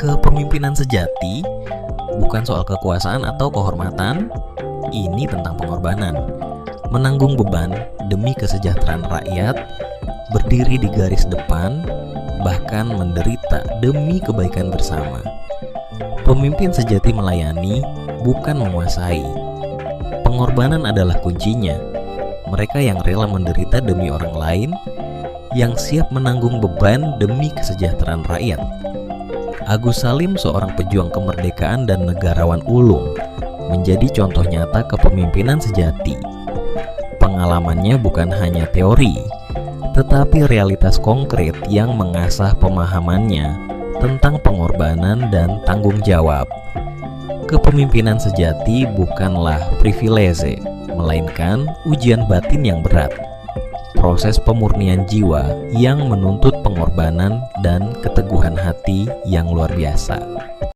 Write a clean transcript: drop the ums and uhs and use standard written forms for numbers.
Kepemimpinan sejati bukan soal kekuasaan atau kehormatan, ini tentang pengorbanan. Menanggung beban demi kesejahteraan rakyat, berdiri di garis depan, bahkan menderita demi kebaikan bersama. Pemimpin sejati melayani, bukan menguasai. Pengorbanan adalah kuncinya. Mereka yang rela menderita demi orang lain, yang siap menanggung beban demi kesejahteraan rakyat. Agus Salim, seorang pejuang kemerdekaan dan negarawan ulung, menjadi contoh nyata kepemimpinan sejati. Pengalamannya bukan hanya teori, tetapi realitas konkret yang mengasah pemahamannya tentang pengorbanan dan tanggung jawab. Kepemimpinan sejati bukanlah privilege, melainkan ujian batin yang berat. Proses pemurnian jiwa yang menuntut pengorbanan dan keteguhan hati yang luar biasa.